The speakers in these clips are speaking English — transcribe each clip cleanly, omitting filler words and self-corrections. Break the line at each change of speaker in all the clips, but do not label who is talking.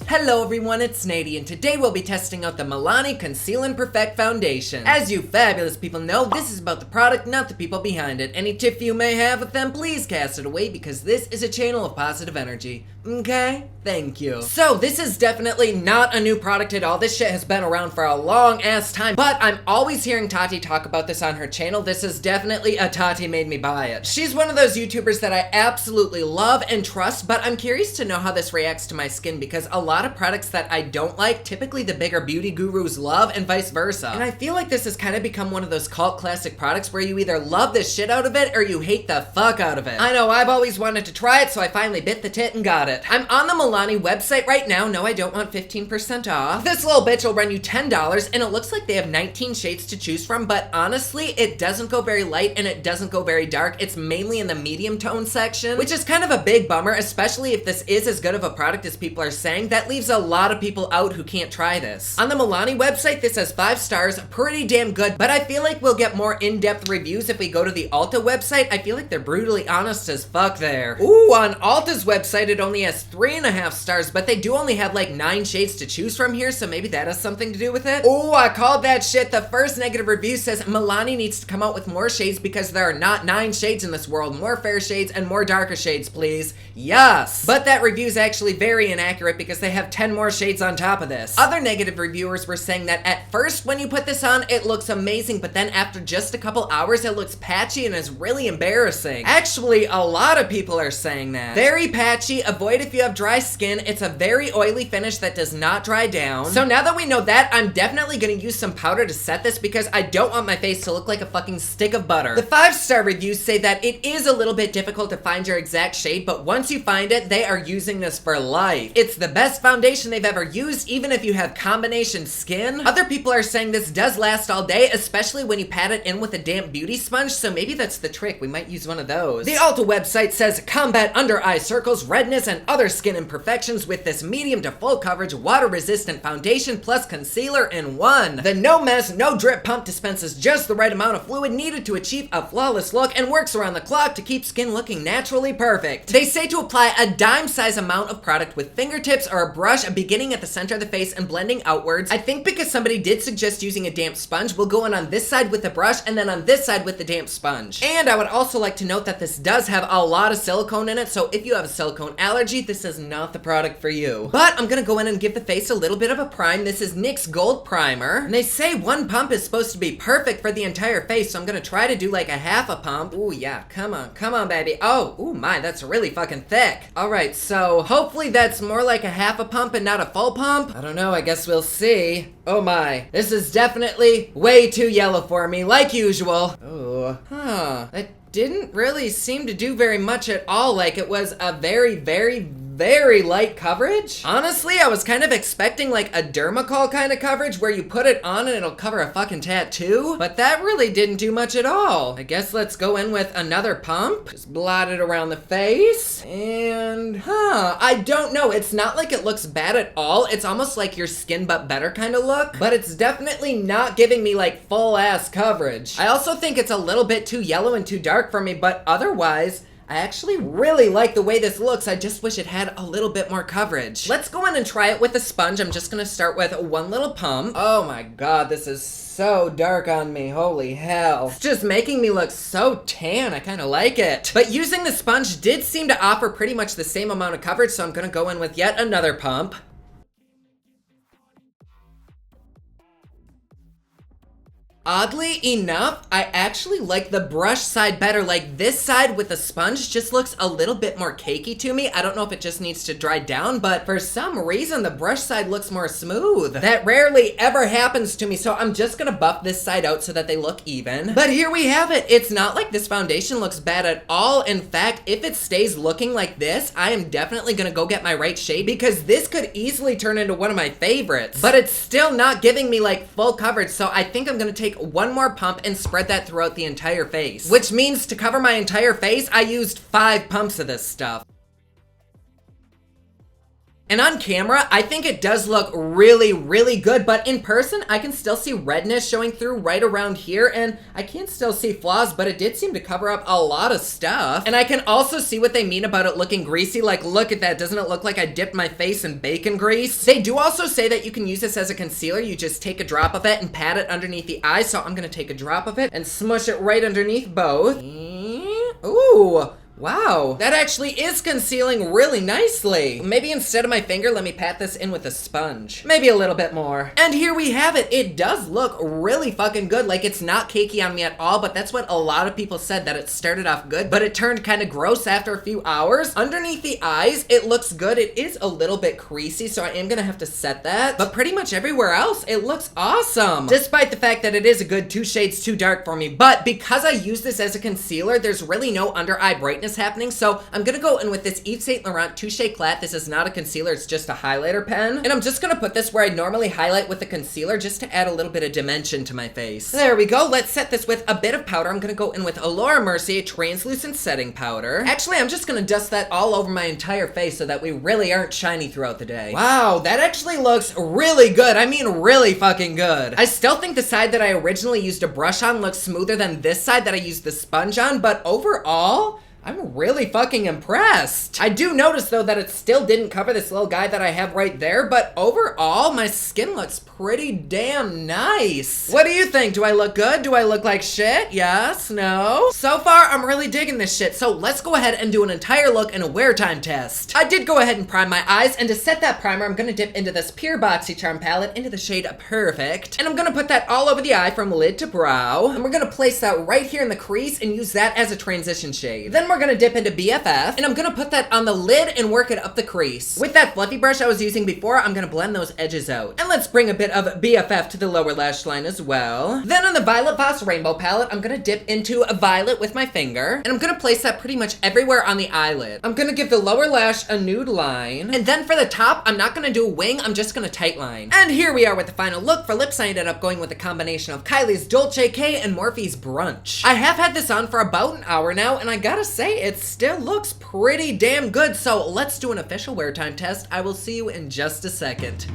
Hello everyone, it's Nady, and today we'll be testing out the Milani Conceal and Perfect Foundation. As you fabulous people know, this is about the product, not the people behind it. Any tiff you may have with them, please cast it away because this is a channel of positive energy. Okay? Thank you. So, this is definitely not a new product at all. This shit has been around for a long ass time, but I'm always hearing TATI talk about this on her channel. This is definitely a TATI made me buy it. She's one of those YouTubers that I absolutely love and trust, but I'm curious to know how this reacts to my skin because a lot of products that I don't like, typically the bigger beauty gurus love and vice versa. And I feel like this has kind of become one of those cult classic products where you either love the shit out of it or you hate the fuck out of it. I know, I've always wanted to try it, so I finally bit the tit and got it. I'm on the Milani website right now. No, I don't want 15% off. This little bitch will run you $10, and it looks like they have 19 shades to choose from, but honestly, it doesn't go very light and it doesn't go very dark. It's mainly in the medium tone section, which is kind of a big bummer, especially if this is as good of a product as people are saying. That leaves a lot of people out who can't try this. On the Milani website, this has 5 stars, pretty damn good, but I feel like we'll get more in-depth reviews if we go to the Ulta website. I feel like they're brutally honest as fuck there. Ooh, on Ulta's website, it only has 3.5 stars, but they do only have like 9 shades to choose from here, so maybe that has something to do with it. Ooh, I called that shit. The first negative review says Milani needs to come out with more shades because there are not 9 shades in this world. More fair shades and more darker shades, please. Yes! But that review is actually very inaccurate because they have 10 more shades on top of this. Other negative reviewers were saying that at first when you put this on, it looks amazing, but then after just a couple hours, it looks patchy and is really embarrassing. Actually, a lot of people are saying that. Very patchy, avoid if you have dry skin. It's a very oily finish that does not dry down. So now that we know that, I'm definitely gonna use some powder to set this because I don't want my face to look like a fucking stick of butter. The 5-star reviews say that it is a little bit difficult to find your exact shade, but once you find it, they are using this for life. It's the best foundation they've ever used, even if you have combination skin. Other people are saying this does last all day, especially when you pat it in with a damp beauty sponge, so maybe that's the trick. We might use one of those. The Ulta website says, combat under eye circles, redness, and other skin imperfections with this medium to full coverage, water-resistant foundation plus concealer in one. The no mess, no drip pump dispenses just the right amount of fluid needed to achieve a flawless look and works around the clock to keep skin looking naturally perfect. They say to apply a dime-size amount of product with fingertips or a brush beginning at the center of the face and blending outwards. I think because somebody did suggest using a damp sponge, we'll go in on this side with the brush and then on this side with the damp sponge. And I would also like to note that this does have a lot of silicone in it, so if you have a silicone allergy, this is not the product for you. But I'm gonna go in and give the face a little bit of a prime. This is Nyx Gold Primer, and they say 1 pump is supposed to be perfect for the entire face, so I'm gonna try to do like a half a pump. Ooh, yeah, come on, baby. Oh, ooh my, that's really fucking thick. All right, so hopefully that's more like a half a pump and not a full pump. I don't know, I guess we'll see. Oh my, this is definitely way too yellow for me, like usual. Oh, huh, that didn't really seem to do very much at all. Like it was a very light coverage. Honestly, I was kind of expecting like a dermacol kind of coverage where you put it on and it'll cover a fucking tattoo, but that really didn't do much at all. I guess let's go in with another pump. Just blot it around the face, and I don't know. It's not like it looks bad at all. It's almost like your skin but better kind of look, but it's definitely not giving me like full ass coverage. I also think it's a little bit too yellow and too dark for me, but otherwise, I actually really like the way this looks. I just wish it had a little bit more coverage. Let's go in and try it with a sponge. I'm just gonna start with 1 little pump. Oh my god, this is so dark on me, holy hell. It's just making me look so tan, I kinda like it. But using the sponge did seem to offer pretty much the same amount of coverage, so I'm gonna go in with yet another pump. Oddly enough, I actually like the brush side better. Like this side with the sponge just looks a little bit more cakey to me. I don't know if it just needs to dry down, but for some reason the brush side looks more smooth. That rarely ever happens to me, so I'm just gonna buff this side out so that they look even. But here we have it. It's not like this foundation looks bad at all. In fact, if it stays looking like this, I am definitely gonna go get my right shade because this could easily turn into one of my favorites. But it's still not giving me like full coverage, so I think I'm gonna take 1 more pump and spread that throughout the entire face. Which means to cover my entire face, I used 5 pumps of this stuff. And on camera, I think it does look really, really good, but in person, I can still see redness showing through right around here, and I can still see flaws, but it did seem to cover up a lot of stuff. And I can also see what they mean about it looking greasy. Like, look at that. Doesn't it look like I dipped my face in bacon grease? They do also say that you can use this as a concealer. You just take a drop of it and pat it underneath the eye. So I'm gonna take a drop of it and smush it right underneath both. Ooh. Wow, that actually is concealing really nicely. Maybe instead of my finger, let me pat this in with a sponge. Maybe a little bit more. And here we have it. It does look really fucking good. Like, it's not cakey on me at all, but that's what a lot of people said, that it started off good, but it turned kind of gross after a few hours. Underneath the eyes, it looks good. It is a little bit creasy, so I am gonna have to set that. But pretty much everywhere else, it looks awesome. Despite the fact that it is a good 2 shades too dark for me. But because I use this as a concealer, there's really no under eye brightness happening, so I'm gonna go in with this Yves Saint Laurent Touche Éclat. This is not a concealer, it's just a highlighter pen, and I'm just gonna put this where I normally highlight with the concealer, just to add a little bit of dimension to my face. There we go. Let's set this with a bit of powder. I'm gonna go in with Laura Mercier translucent setting powder. Actually, I'm just gonna dust that all over my entire face so that we really aren't shiny throughout the day. Wow, that actually looks really good. I mean, really fucking good. I still think the side that I originally used a brush on looks smoother than this side that I used the sponge on, but overall, I'm really fucking impressed. I do notice though that it still didn't cover this little guy that I have right there, but overall my skin looks pretty damn nice. What do you think? Do I look good? Do I look like shit? Yes? No? So far I'm really digging this shit, so let's go ahead and do an entire look and a wear time test. I did go ahead and prime my eyes, and to set that primer I'm gonna dip into this Pure BoxyCharm palette into the shade Perfect, and I'm gonna put that all over the eye from lid to brow, and we're gonna place that right here in the crease and use that as a transition shade. Then we're gonna dip into BFF, and I'm gonna put that on the lid and work it up the crease. With that fluffy brush I was using before, I'm gonna blend those edges out. And let's bring a bit of BFF to the lower lash line as well. Then on the Violet Voss Rainbow palette, I'm gonna dip into a violet with my finger, and I'm gonna place that pretty much everywhere on the eyelid. I'm gonna give the lower lash a nude line, and then for the top, I'm not gonna do a wing, I'm just gonna tight line. And here we are with the final look. For lips, I ended up going with a combination of Kylie's Dolce K and Morphe's Brunch. I have had this on for about an hour now, and I gotta say, it still looks pretty damn good, so let's do an official wear time test. I will see you in just a second.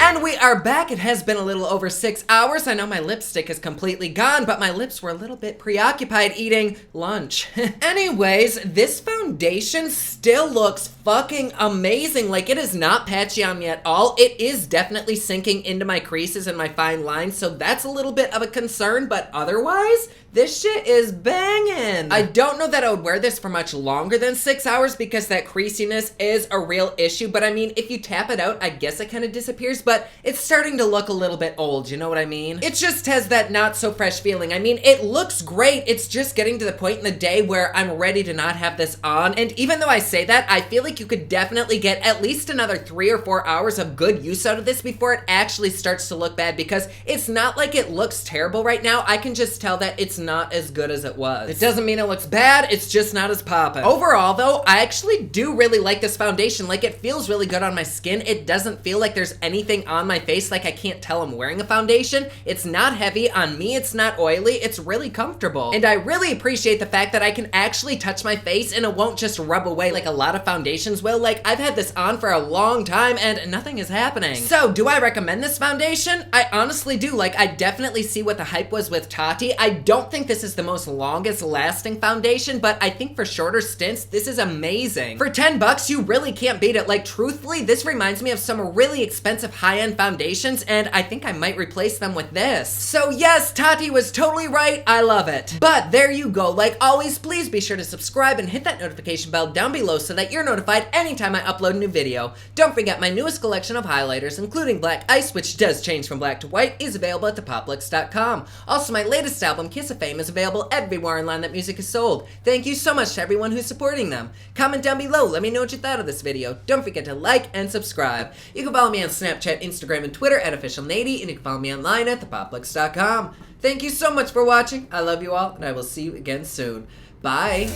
And we are back. It has been a little over 6 hours. I know my lipstick is completely gone, but my lips were a little bit preoccupied eating lunch. Anyways, this foundation still looks fucking amazing. Like, it is not patchy on me at all. It is definitely sinking into my creases and my fine lines, so that's a little bit of a concern, but otherwise, this shit is banging. I don't know that I would wear this for much longer than 6 hours because that creasiness is a real issue, but I mean, if you tap it out, I guess it kind of disappears, but it's starting to look a little bit old, you know what I mean? It just has that not so fresh feeling. I mean, it looks great. It's just getting to the point in the day where I'm ready to not have this on, and even though I say that, I feel like you could definitely get at least another 3 or 4 hours of good use out of this before it actually starts to look bad, because it's not like it looks terrible right now. I can just tell that it's not as good as it was. It doesn't mean it looks bad, it's just not as poppin'. Overall though, I actually do really like this foundation. Like, it feels really good on my skin. It doesn't feel like there's anything on my face, like I can't tell I'm wearing a foundation. It's not heavy on me, it's not oily, it's really comfortable. And I really appreciate the fact that I can actually touch my face and it won't just rub away like a lot of foundations will. Like, I've had this on for a long time and nothing is happening. So, do I recommend this foundation? I honestly do. Like, I definitely see what the hype was with TATI. I don't think this is the most longest lasting foundation, but I think for shorter stints, this is amazing. For $10, you really can't beat it. Like, truthfully, this reminds me of some really expensive high-end foundations, and I think I might replace them with this. So yes, Tati was totally right. I love it. But there you go. Like always, please be sure to subscribe and hit that notification bell down below so that you're notified anytime I upload a new video. Don't forget my newest collection of highlighters, including Black Ice, which does change from black to white, is available at thepopluxe.com. Also, my latest album, Kiss of Fame, is available everywhere online that music is sold. Thank you so much to everyone who's supporting them. Comment down below, let me know what you thought of this video. Don't forget to like and subscribe. You can follow me on Snapchat, Instagram, and Twitter at OfficialNady, and you can follow me online at thepopluxe.com. Thank you so much for watching. I love you all, and I will see you again soon. Bye.